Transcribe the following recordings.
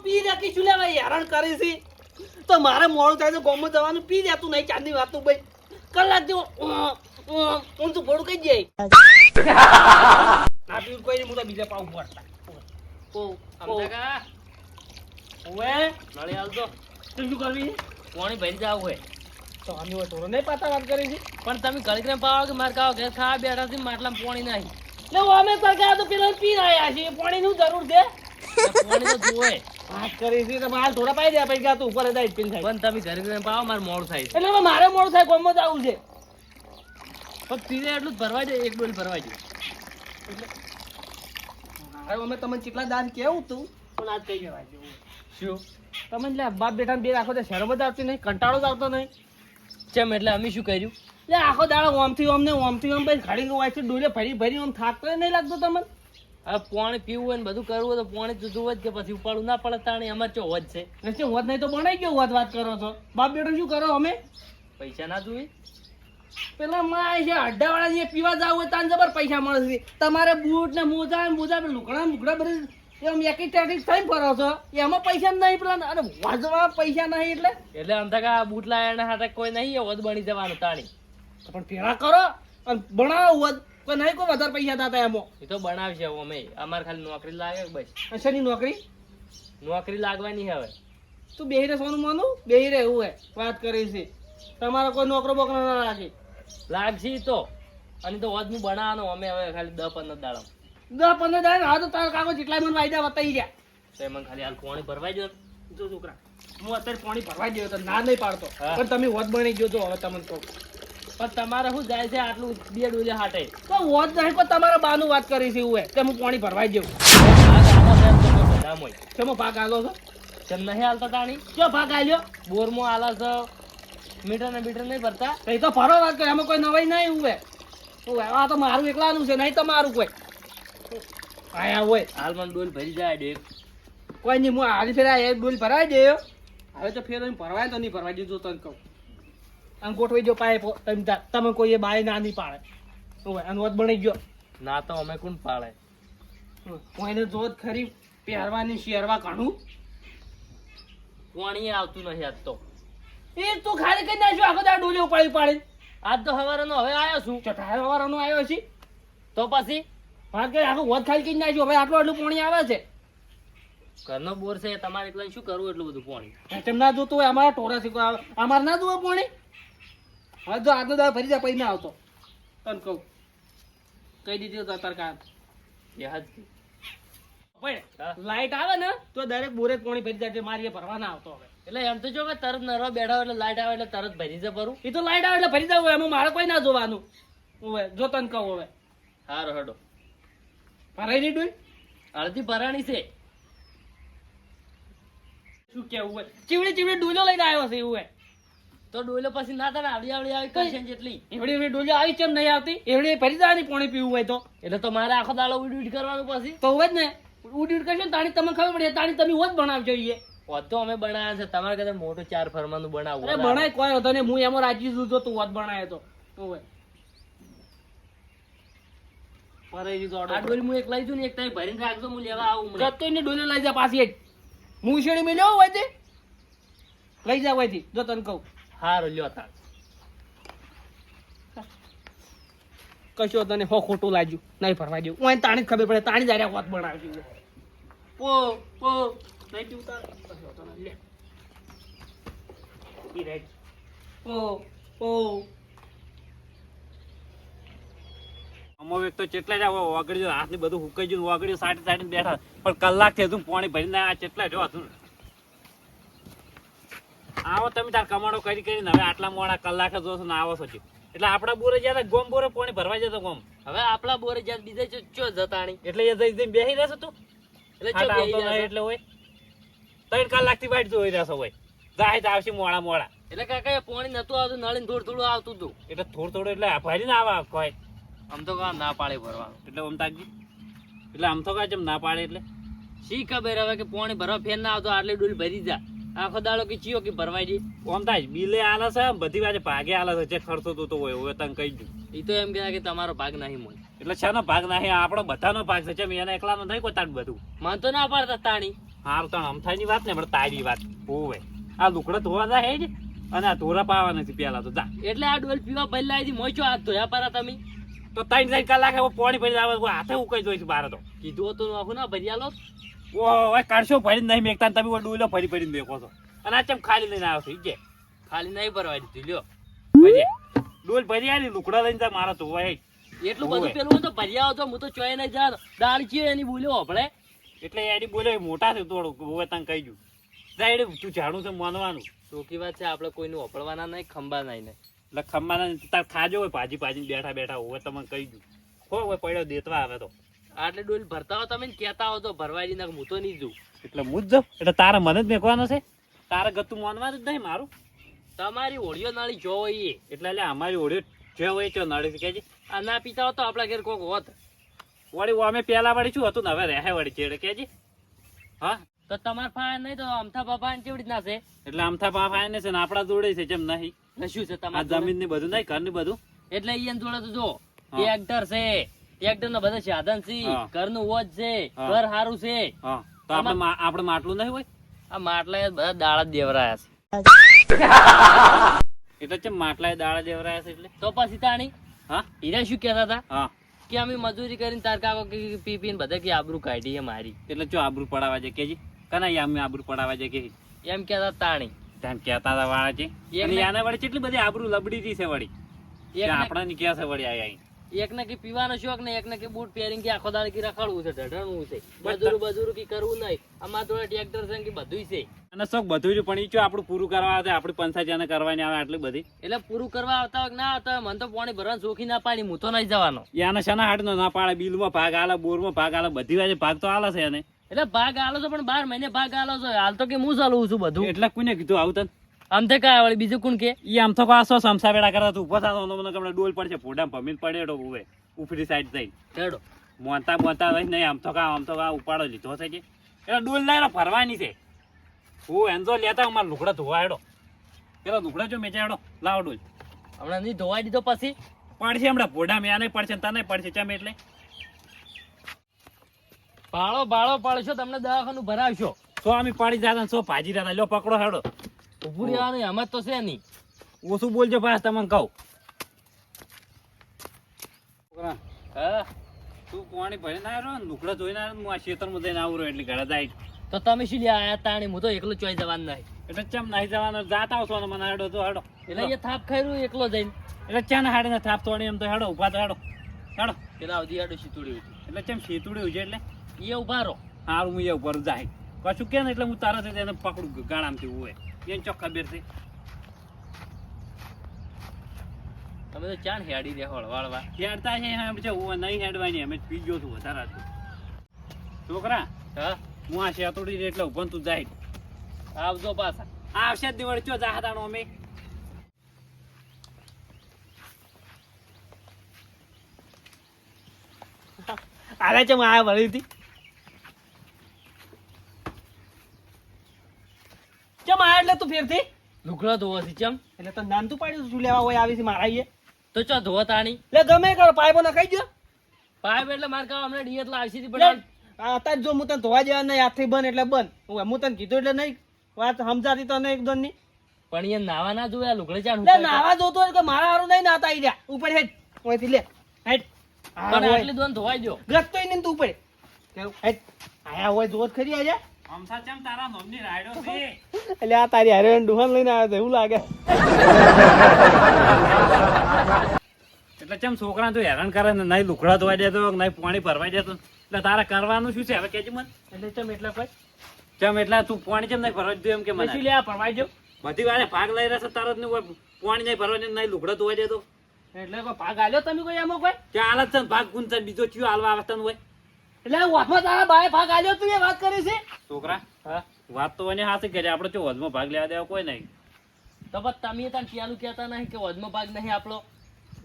પી રાખી શું લેવા હેરાન કરે છે તો મારે મોડું થાય તો ગોમમાં જવાનું પી જાતું નહીં ચાંદની વાતું ભાઈ કલાક જેવો હું તો ભોળું કઈ જાય આ પીવું કોઈ હું તો બીજા પાઉં પડતા સમજા ઓવે નળી આવજો તું શું કરવી પાણી ભરી જાવ હોય તો અમે થોડો નહીં પાતા વાત કરી છે પણ તમે ઘડી પાવો કે મારે કાવો ઘેર ખાવા બેઠા છે માટલામાં પાણી નહીં એટલે અમે સરકાર તો પેલા પી રહ્યા છીએ પાણીની જરૂર છે પાણી તો જોવે વાત કરી છે તો હાલ થોડા પાઈ દે પૈસા તું ઉપર જાય પીન થાય પણ તમે ઘડી પાવો મારે મોડું થાય છે એટલે હવે મારે મોડું થાય ગોમમાં જ આવું છે પણ પીને એટલું જ ભરવા દે એક ડોલ ભરવા દે હવે અમે તમને કેટલા દાન કેવું તું પણ આજ કઈ જવા જેવું શું તમે એટલે બાપ બેટા બે રાખો તો શહેરો બધા આવતી નહીં કંટાળો જ આવતો નહીં ચમ એટલે અમે શું કર્યું એટલે આખો દાડો ઓમથી ઓમ ને ઓમથી ઓમ ભાઈ ઘડી હોય છે ડોલે ફરી ફરી ઓમ થાકતો નહીં લાગતો તમને હવે પાણી પીવું હોય ને બધું કરવું હોય તો પાણી તો જોવે જ કે પછી ઉપાડું ના પડે તાણી અમારે ચો હોજ છે એટલે હોત નહીં તો બનાવી ગયો હોત વાત કરો છો બાપ બેટા શું કરો અમે પૈસા ના જોઈ પેલા માં છે અડ્ડાવાળા જે પીવા જાવ હોય તાન જબર પૈસા મળે છે તમારે બૂટ ને મોજા ને મોજા લુકડા મુકડા બધું એમ એકી ટેકી થઈ ફરો છો એમાં પૈસા નહીં પેલા અરે વાજવા પૈસા નહીં એટલે આમ થાય કે આ બૂટ લાયા હાથે કોઈ નહીં એ હોદ બની જવાનું તાણી પણ પેલા કરો અને ભણાવો હોત કોઈ નહીં કોઈ વધારે પૈસા થતા એમાં એ તો બનાવશે અમે અમારે ખાલી નોકરી લાગે બસ શેની નોકરી નોકરી લાગવાની હવે તું બેહી રે સોનું માનું બેહી રે એવું હે વાત કરી છે તમારો કોઈ નોકરો બોકરો ના રાખે લાગશે તો અને તો હોદ નું બનાવવાનું અમે હવે ખાલી 10-15 દાડા 10-15 દાડા હા તો તારા કાકો જેટલા મને વાયદા બતાવી ગયા તો એમાં ખાલી હાલ પાણી ભરવાઈ દો જો છોકરા હું અત્યારે પાણી ભરવા ગયો તો ના નહીં પાડતો હા. પણ તમે હોત બની ગયો તો હવે તમને કહું પણ તમારે શું જાય છે આટલું 2 ડોલે હાટે તો હોત નહીં પણ તમારા બાનું વાત કરી છે એવું હે કે હું પાણી ભરવા જઉં શેમાં ભાગ આલો છો કેમ નહીં હાલતા તાણી ક્યાં ભાગ આલ્યો બોરમાં હાલા છે મીટર ને બીટર નહીં ભરતા એ તો ફરો વાત કરે એમાં કોઈ નવાઈ નહીં એવું હે આ તો મારું એકલાનું છે નહીં તમારું કોઈ આયા હોય હાલ મને ડોલ ભરી જાય ડેક કોઈ નહીં હું હારી ફેરા એ ડોલ ભરાઈ દે હવે તો ફેર ભરવાય તો નહીં ભરવાય દીધું તને કહું આમ ગોઠવાઈ જો પાય તમે કોઈ બાય ના નહીં પાડે હોય આનો વધ બની ગયો ના તો અમે કોણ પાડે હું એને જોત ખરી પહેરવાની શેરવા કાઢું પાણી આવતું નહીં આજ તો એ તો ખાલી કઈ નાખ્યું આખો દાડો ડોલે ઉપાડી પાડી આજ તો હવારનો હવે આવ્યો છું ચટાઈ વાળાનો આવ્યો છે તો પછી વાત કરી આખો વધ ખાલી કઈ નાખ્યું હવે આટલું પાણી આવે છે ઘરનો બોર છે તમારે એકલા શું કરવું એટલું બધું પાણી તેમ ના જોતું હોય અમારા ટોરા શીખવા અમારે ના જોવે પાણી હવે જો આગળ દાડો ફરી જાય પછી ના આવતો તને કહું કહી દીધું તો સરકાર યાદ લાઈટ આવે ને તો દરેક બોરે પાણી ભરી જાય મારી એ ભરવા ના આવતો હવે એટલે એમ તો જો કે તરત નરવા બેઠા હોય એટલે લાઈટ આવે એટલે તરત ભરી જાય ભરું એ તો લાઈટ આવે એટલે ભરી જવું એમાં મારે કોઈ ના જોવાનું હવે જો તને કહું હવે હારો હડો ભરાઈ નહીં ડોલ અડધી ભરાણી છે શું કેવું હોય ચીવડી ચીવડી ડોલો લઈને આવ્યો છે એવું હે તો ડોલો પછી ના થાય આવડી આવડી આવી કરશે ને જેટલી એવડી એવડી ડોલો આવી કેમ નહીં આવતી એવડી ભરી જવાની પાણી પીવું હોય તો એટલે તો મારે આખો દાડો ઉડી કરવાનું પછી તો હોય જ ને ઉડી ઉડી કરશો ને તાણી તમને ખબર પડે તાણી તમે હોત બનાવજો એ હોત તો અમે બનાવ્યા છે તમારે કદાચ મોટું 4 ફરમાનું બનાવવું અરે બનાય કોઈ હતો ને હું એમાં રાજી છું જો તું હોત બનાવે તો હોય ભરાઈ દીધો આ ડોલી હું એક લઈ જઉં ને એક તમે ભરીને રાખજો હું લેવા આવું હમણાં. જતો ને ડોલો લઈ જા પાછી એક મૂછડી મેલ્યો હોય તે લઈ જા હોય થી જો તને કહું હારો લ્યો તાર કશો તને હો ખોટું લાગ્યું નહીં ફરવા જેવું હું તાણી જ ખબર પડે તાણી જ હોત બનાવજો પો પો નહીં પીવું તાર કશો હતો ને લે ઈ રાઈટ પો પો અમો એક તો ચેટલા જ વાગડી હાથ ને બધું હુકાઈ ગયું વાગડી સાટી સાટી બેઠા પણ કલાક થી હતું પાણી ભરીને આ ચેટલા જો હતું આવો તમે તાર કમાડો કરી કરીને હવે આટલા મોડા કલાક જ જોશો ને આવો છો એટલે આપડા બોરે જ્યાં ગોમ બોરે પાણી ભરવા જતો ગોમ હવે આપણા બોરે જ્યાં બીજે ચો જતાણી એટલે એ જઈ જઈને બેસી રહેશે તું એટલે ચો બેહી જશે. એટલે હોય 3 કલાક થી વાઈટ જોઈ રહેશો હોય જાય તો આવશે મોડા મોડા એટલે કાકા એ પાણી નતું આવતું નળીને થોડું થોડું આવતું હતું એટલે થોડું એટલે ભરીને આવા કોઈ આમ તો કા ના પાડે ભરવાનું એટલે આમ તાકજી એટલે આમ તો કા જેમ ના પાડે એટલે શી ખબર હવે કે પાણી ભરવા ફેર ના આવતો આટલી ડોલ ભરી જા આખો દાડો કે ચિયો કે ભરવાઈ દે આમ થાય બિલે આલે છે બધી વાજે ભાગે આલે છે જે ખર્ચો તો હોય હવે તને કહી દઉં એ તો એમ કહેવાય કે તમારો ભાગ નહીં મળે એટલે છે ભાગ નહીં આપણો બધાનો ભાગ છે ચમ એના એકલાનો નહીં કોઈ તાર બધું મને તો ના પાડતા તાણી હારું તણ અમથાની વાત ને પણ તારી વાત હોવે આ લુકડા ધોવા જાય જ અને આ ધોરા પાવા નથી પેલા તો જા એટલે આ ડોલ પીવા ભરી લાવી હતી મોચો હાથ ધોયા પારા તમે તો 3 કલાક હવે પાણી ભરી આવે હાથે ઉકાઈ જોઈશું બાર તો કીધું હતું આખું ના ભરી આલો ઓય કાઢશો ભરી નહીં મેકતા ને તમે ડોલો ફરી ફરીને મેકો છો અને આ ચમ ખાલી લઈને આવ્યો છે ઈજે ખાલી નહીં ભરવા દીધું લ્યો ભરી ડોલ ભરી આવી લુકડા લઈને જા મારા તો હોય એટલું બધું પેલું તો ભરી આવો તો હું તો ચોય નહીં જા દાળ ચીયો એની બોલ્યો આપણે એટલે એની બોલે મોટા છે થોડુંક હવે તને કહી દઉં જાય તું ઝાડું છે માનવાનું ચોખ્ખી વાત છે આપણે કોઈનું ઓપડવાના નહીં ખંભા નહીં ને એટલે ખમ્માના તાર ખાજો હોય ભાજી બેઠા બેઠા હોય તમને કહી દઉં હો હોય પડ્યો દેતવા આવે તો આટલે ડોલ ભરતા હો તમે ને કહેતા હો તો ભરવાડી નાખ હું તો નહીં જોઉં એટલે હું જ જાઉં એટલે તારે મને જ મેકવાનો છે તારે ગતું માનવાનું જ નહીં મારું તમારી ઓળીઓ નાળી જો હોય એ એટલે અમારી ઓળ્યો જે હોય ચો નડે છે કે આ ના પીતા હો તો આપણા ઘેર કોક હોત વળી અમે પેલા વળી શું હતું ને હવે રહે વળી ચેડે કેજી હા તો તમાર ફાય નહીં તો અમથા બાપા ને કેવડી ના છે એટલે આમથા પાપ આને છે ને આપણા જોડે છે જેમ નહીં એટલે શું છે આ તમાર જમીન ની બધું નહીં ઘર ની બધું એટલે ઈ જોડે તો જો હા. ટ્રેક્ટર છે ટ્રેક્ટર ના બધા સાધન છે હા. ઘરનું વોજ છે હા. ઘર સારું છે હા તો આપણે માટલું નહીં હોય આ માટલા બધા દાળા જ દેવરાયા છે એટલે ચમ માટલા દાડા દેવરાયા છે એટલે તો પછી તાણી હા હીરા શું કહેતા હતા હા કે અમે મજૂરી કરીને તાર કાકો પી પીને બધા કે આબરૂ કાઢી છે મારી એટલે ચો આબરૂ પડાવા છે કેજી કના અમે આબરૂ પડાવા છે કે એમ કહેતા તાણી તેમ કહેતા હતા વાળા છે અને આને વળી કેટલી બધી આબરૂ લબડી છે વળી આપણા ની ક્યાં છે વળી આઈ એકને કે પીવાનો શોખ ને એકને કે બૂટ પહેરીને કે આખો દાડો કે રખડવું છે ઢઢણવું છે મજૂરું કે કરવું નહીં અમાર જોડે ટ્રેક્ટર છે કે બધુંય છે અને શોખ બધું જ પણ ઈ ચો આપણું પૂરું કરવા આવે આપણી પંચાયત કરવાની આવે આટલી બધી એટલે પૂરું કરવા આવતા હોય કે ના આવતા હોય મને તો પાણી ભરવાનું શોખી ના પાડી હું તો નહીં જવાનો યાને શના હાડ નો ના પાડે બિલમાં ભાગ આલે બોરમાં ભાગ આલે બધી વાજે ભાગ તો આલે છે એને એટલે ભાગ આલો છો પણ 12 મહિને ભાગ આલો છો હાલ તો કે હું ચાલવું છું બધું એટલે કોને કીધું આવું તને આમ તે કાય વળી બીજું કોણ કે ઈ આમ તો કાસો સમસા વેડા કરતા તું ઉભો થાતો મને કમણે ડોલ પડશે ફોડા ભમીને પડેડો ઉવે ઉપરી સાઈડ થઈ હેડો મોનતા નહીં આમ તો કા ઉપાડો લીધો છે કે એટલે ડોલ લાયરો ફરવાની છે હું એન્જો લેતા અમાર લુકડા ધોવા હેડો પેલો લુકડા જો મેચા હેડો લાવો ડોલ હમણાં નહીં ધોવાઈ દીધો પછી પડશે હમણાં ફોડા મેં આને પડશે તને પડશે ચમ એટલે બાળો પાડશો તમને દવાખાનું ભરાવશો સો અમે પાડી જાતા સો ભાજી જાતા લો પકડો હેડો ઉભું રહેવાનું એમ જ તો છે નહીં ઓછું બોલજો પાસ તમને કહું છોકરા હા તું પાણી ભરીને આવ્યો ને લુકડા ધોઈને આવ્યો હું આ ખેતરમાં જઈને આવું એટલે ઘરે જાય તો તમે શું લ્યા આયા તાણી હું તો એકલો ચોઈ જવાનું નહીં એટલે ચમ નહીં જવાનું જાતા આવશો ને મને હેડો તો હેડો એટલે એ થાપ ખાઈ એકલો જઈને એટલે ચાને હાડીને થાપ તોડી એમ તો હેડો ઉભા તો હેડો હેડો પેલા અવધી આડો શીતુડી એટલે ચમ શેતુડી ઉજે એટલે એ ઉભા રહો હારું હું એ ઉપર જાય કશું કે ને એટલે હું તારા એને પકડું ગાળામાંથી હોય એને ચોખ્ખા ખબર છે તમે તો ચાણ હેડી દે હળવાળવા હેડતા છે એમ છે હું નહીં હેડવાની અમે પીજો છું વધારે છોકરા હા હું આ શેતુડી એટલે ઉભા તું જાય આવજો પાછા આવશે જ દિવાળી ચો જાહતાનો અમે આરે ચમ આયા વળી હતી ચમ આયા એટલે તું ફેરથી લુગડો ધોવાથી ચમ એટલે તો નામ તું પાડ્યું શું લેવા હોય આવી છે મારા આઈએ તો ચો ધોવા તાણી લે ગમે કરો પાઇપો નખાઈ દો પાઇપ એટલે માર કામ હમણાં ડીએટ લાવશી લે, પણ અત્યારે જો હું તને ધોવા જેવા નહીં હાથથી બંધ એટલે બંધ હું તને કીધું એટલે નહીં વાત સમજાતી તને એકદમ ની પણ એ નાવા ના જોયા લુગડે ચાણ લે નાવા જોતો હોય કે મારા હારું નહીં નાતા આઈ રહ્યા ઉપર હેડ ઓયથી લે હેડ પણ આટલી દોન ધોવાઈ દો ગતોય નહીં તું ઉપર હેડ આયા હોય જોત ખરી આજા અમથા ચમ તારા મમ્મી રાયડો છે એટલે આ તારી હારે ડુહાન લઈને આવ્યો તો એવું લાગે એટલે ચમ છોકરા તો હેરાન કરે ને નહીં લુકડા ધોવા દેતો નહીં પાણી ભરવા દેતો એટલે તારે કરવાનું શું છે હવે કેજે મને એટલે ચમ એટલે કોઈ ચમ એટલે તું પાણી ચમ નહીં ભરવા દીધું એમ કે મને પછી લે આ પરવાઈ જો બધી વારે ભાગ લઈ રહેશે તારો જ નહીં હોય પાણી નહીં ભરવા દે નહીં લુકડા ધોવા દેતો એટલે કોઈ ભાગ આલ્યો તમે કોઈ એમાં કોઈ ત્યાં હાલત છે ને ભાગ ગુંજ બીજો ચિયો હાલવા આવતા હોય એટલે વાતમાં તારા બાએ ભાગ આલ્યો તું એ વાત કરી છે છોકરા હા વાત તો એને હાથે કરી આપણે ચો વજમાં ભાગ લેવા દેવા કોઈ નહીં તો બસ તમે તાર પેલું કહેતા નહીં કે વજનો ભાગ નહીં આપણો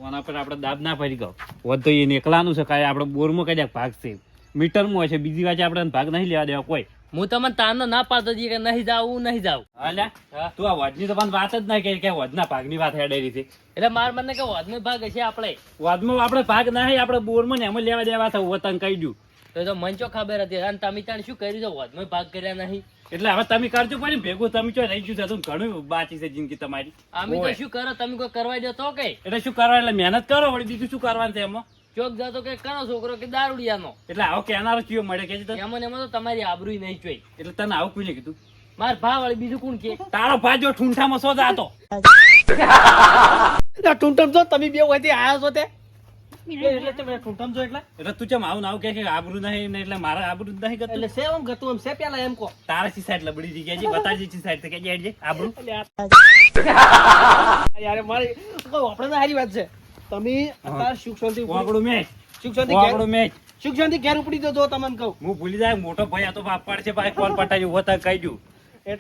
ઓના પર આપણે દાબ ના પડી ગયો વધ તો એને એકલાનું છે કાંઈ આપણે બોરમાં કદાચ ભાગ છે મીટરમાં હોય છે બીજી વાત આપણે ભાગ નહીં લેવા દેવા કોઈ હું તમને તારનો ના પાડતો હતી કે નહીં જાવું નહીં જાવ અલ્યા હા તું આ વજની તો પણ વાત જ નહીં કરી કે વજના ભાગની વાત હેડેલી છે એટલે માર મને કે વજનો ભાગ હશે આપણે વજમાં આપણે ભાગ નહીં આપણે બોરમાં ને એમ લેવા દેવા થવું તને કહી દઉં તો એ તો મને ચો ખબર હતી અને તમે તાણ શું કર્યું છે વધમાં ભાગ કર્યા નહીં એટલે હવે તમે કરજો પણ ભેગું તમે ચો રહી ગયું છે તો ઘણું બાકી છે જિંદગી તમારી અમે તો ઓય. શું કરો તમે કોઈ કરવા દો તો કઈ એટલે શું કરવા એટલે મહેનત કરો વળી બીજું શું કરવાનું છે એમાં ચોક જાતો કે કનો છોકરો કે દારૂડિયાનો એટલે આવો કેનારો ચિયો મળે કે તને એમાં ને એમાં તો તમારી આબરૂ નહીં જોઈ એટલે તને આવું કોઈ કીધું માર ભા વાળી બીજું કોણ કે તારો ભાજો ઠૂંઠામાં સો જાતો ટૂંટમ જો તમે બે હોય આયા છો તે એટલે તમે ટૂંટમ જો એટલે તું ચમ આવું નાવું કે આબરૂ નહીં ને એટલે મારા આબરૂ જ નહીં કરતું એટલે સેવ એમ ગતું એમ સે પેલા એમ કો તારા ચી સાઈડ લબડી દી ગયા છે બતાજી ચી સાઈડ કે જે આબરૂ યાર મારી કોઈ આપણે તો સારી વાત છે તમે અત્યારે સુખ શાંતિ વાગડું મેચ સુખ શાંતિ વાગડું મેચ સુખ શાંતિ ઘેર ઉપડી દો જો તમને કહું હું ભૂલી જાય મોટો ભાઈ આ તો બાપ પાડશે ભાઈ કોલ પટાવી હોતા કહી દઉં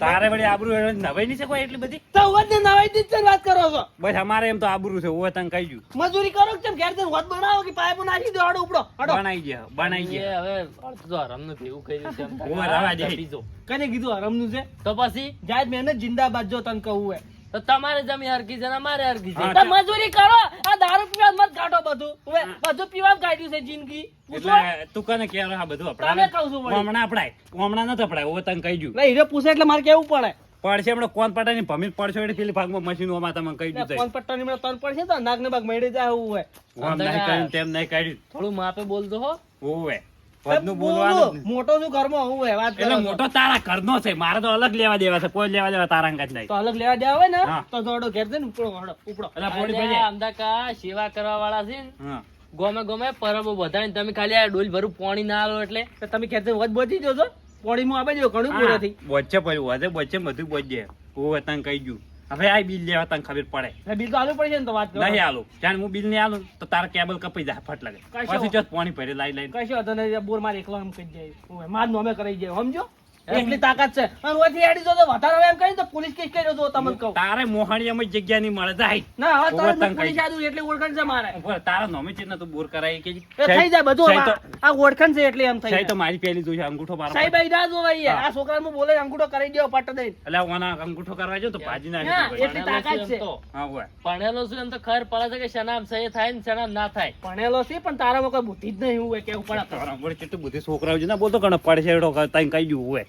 તારે વળી આબરૂ નવાઈ નહીં છે કોઈ એટલી બધી તો વધ ને નવાઈ દી જ વાત કરો છો બસ અમારે એમ તો આબરૂ છે હોતા કહી દઉં મજૂરી કરો કે કેમ ઘેર જઈને વધ બનાવો કે પાઇપ નાખી દો હડો ઉપડો હડો બનાઈ એ ગયા હવે અડધું તો હરામનું ભેગું કર્યું છે એમ. ઓય, રવા દે. બીજો. કને કીધું હરમનું છે તો પછી જાત મહેનત જિંદાબાદ જો તને કહું હે તો તમારે જમી હરકી છે ને અમારે હરકી છે હા. તો મજૂરી કરો આ દારૂ પીવા મત કાઢો બધું હવે બધું પીવા કાઢ્યું છે જિંદગી પૂછો એટલે તું કને કે આ બધું તમે અપડાવે કહું છું વળી. હમણાં અપડાય હમણાં નથી અપડાય હોતા કહી દઉં એટલે હીરો પૂછે એટલે મારે કેવું પડે પડશે હમણાં કોણ પટાની ભમીર પડશે એટલે પેલી ભાગમાં મશીનોમાં તમે કહી એટલે દીધું ફોન પટ્ટાની મેં તન પડશે તો નાક ને બાગ મેળી જાય એવું હોય આમ નહીં કર્યું તેમ નહીં કર્યું થોડું માપે બોલતો હો ઓવે વધનું બોલવાનું જ નહીં. મોટો શું ઘરમાં હું હોય વાત કરો એટલે છો. મોટો તારા ઘરનો છે મારે તો અલગ લેવા દેવા છે કોઈ લેવા દેવા તારા અંગત નહીં તો અલગ લેવા દેવા હોય ને હા. તો દોડો ઘેર જઈને ઉપડો હડો ઉપડો એટલે પોડી આજે ભજે અમદાકા સેવા કરવા વાળા છે ને હા ગોમે ગોમે પરબો બધાય તમે ખાલી આ ડોલ ભરું પાણી ના આલો એટલે તો તમે ઘેર જઈને વધ બોધી જોજો પોણીમાં આપે જો ઘણું પૂરા થઈ બોચે પડ્યું વધે બોચે બધું બોચે ઓવે તને કહી ગયું હવે આ બિલ લેવા તને ખબર પડે એટલે બિલ તો આલવું પડશે ને તો વાત કરો નહીં આલું જાણ હું બિલ નહીં આલું તો તારા કેબલ કપાઈ જાય ફટ લાગે કશો. પછી ચોથ પાણી ભરે લાઈ લાઈ કશો હતો ને બોર મારે એકલો એમ કહી જાય હું માર નોમે કરાઈ જાય સમજો એટલી તાકાત છે અને ઓથી આડી જો તો વધારે હવે એમ કહી તો પોલીસ કેસ કર્યો તો તમને કહું તારે મોહણીયામાં જગ્યા નહીં મળે જાય ના હવે ઓવર તરત તંગ પોલીસ કરી. આદુ એટલે ઓળખાણ છે મારે ઉપર તારા નોમે છે ને તો બોર કરાય કે એ થઈ જાય બધું સાહેબ હવે. આ ઓળખાણ છે એટલે એમ થઈ સાહેબ તો જાય મારી પેલી જોઈ છે અંગૂઠો મારો સાહેબ આઈ ના જોવાય યાર. હા. આ છોકરાનું બોલે અંગૂઠો કરી દેવો પટ દઈને એટલે ઓના અંગૂઠો કરવા જો તો ભાજી ના, નાખે એટલી તાકાત છે. હા હોય ભણેલો છું એમ તો ખબર પડે છે કે શનામ સહી થાય ને શનામ ના થાય ભણેલો છે પણ તારામાં કોઈ બુદ્ધિ જ નહીં હોય કેવું પડે તારા વળી કેટલું બધી છોકરાઓ છે ને બોલતો ઘણો પડશે એડો તઈ કઈ ગયું હોય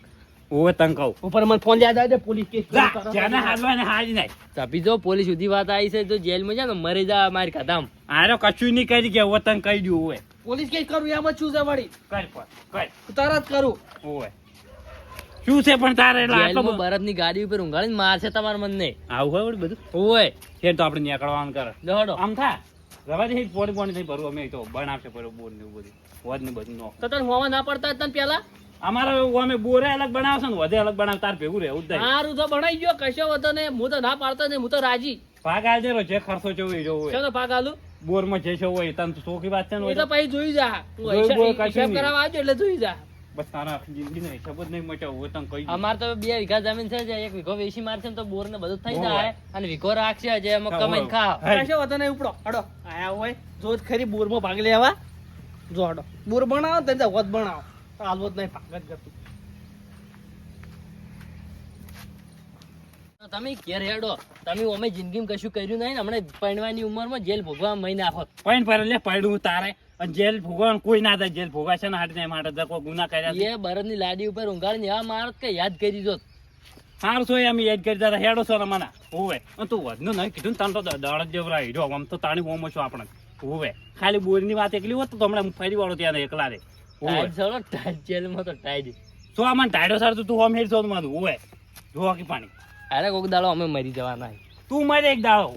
ઓવે તને કહું ઉપર મને ફોન યાદ આવે છે પોલીસ કેસ જા, કરો. જેને હાલવા ને હાજી નાખ તપી જો પોલીસ સુધી વાત આવી છે તો જેલમાં જાય ને મરી જા મારી કદમ આરો કશું નહીં કરી કે હવે તને કહી દઉં હોય પોલીસ કેસ કરું એમ જ છું છે વળી કર પર કર તરત કરું ઓવે શું છે પણ તારે એટલે આટલો જેલમાં બધો બરફની ગાડી ઉપર ઊંઘાડીને મારશે તમારા મનને આવું હોય વળી બધું ઓય ફેર તો આપણે નીકળવાનું કરે દોડો આમ થા રવા દે પોણી પોણી થઈ ભરવું અમે તો બનાવશે પર બોર ને એવું બધું વધ ને બધું નો તો તને હોવા ના પડતા હતા ને પેલા અમારે અમે બોરે અલગ બનાવશે ને વધે અલગ બનાવ તાર ભેગું રહેવું જ નહીં સારું તો બનાવી ગયો કશો હતો ને હું તો ના પાડતો ને હું તો રાજી ભાગ આજે જે ખર્ચો છે એ જોવો હોય ચલો ભાગ આલું બોરમાં જે છે હોય તને તો ચોખી વાત છે ને એ તો પછી જોઈ જા તું જોઈ બોય હિસાબ કશું નહીં. કરાવવા આવજો એટલે જોઈ જા બસ તારા જિંદગીનો હિસાબ જ નહીં મચાવ હોય તને કહી દઉં. અમાર તો 2 વીઘા જમીન છે જે 1 વીઘો વેચી મારશે ને તો બોર ને બધું થઈ ઓય. જાય અને વીઘો રાખશે જે એમાં હા, કમાઈને ઓય. ખાવ હા. કશો હતો ને ઉપડો હડો આયા હોય જો જ ખરી બોરમાં ભાગ લેવા જો હડો બોર બનાવો ને તો વધ બનાવો હાલવો જ નહીં ભાગ જ કરતું તમે ઘેર હેડો તમે અમે જિંદગીમાં કશું કર્યું નહીં ને હમણાં પરણવાની ઉંમરમાં જેલ ભોગવા મહિને આખો પણ પર લે પડ્યું તારે અને જેલ ભોગવવાનું કોઈ ના થાય જેલ ભોગાશે ને હાટને માટે તો કોઈ ગુના કર્યા છે. એ બરદની લાડી ઉપર ઊંઘાડીને એવા મારત કે યાદ કરી દો સારું છો અમે યાદ કરી તારા હેડો છો ને મને હોવે અને તું વધનું નહીં કીધું ને તને તો દળ જ જેવરા હીરો આમ તો તાણી ઓમો છો આપણે હોવે ખાલી બોરની વાત એકલી હોત તો હમણાં ફરી વાળો ત્યાં એકલા રે હોવે ટાઈટ ચલો ટાઈટ જેલમાં તો ટાઈટ તો આમાં ટાઈડો સાર તું હોમ હેડ છો મારું હોવે જો કે પાણી અરે કોક દાડો અમે મરી જવાના તું મારે એક દાડો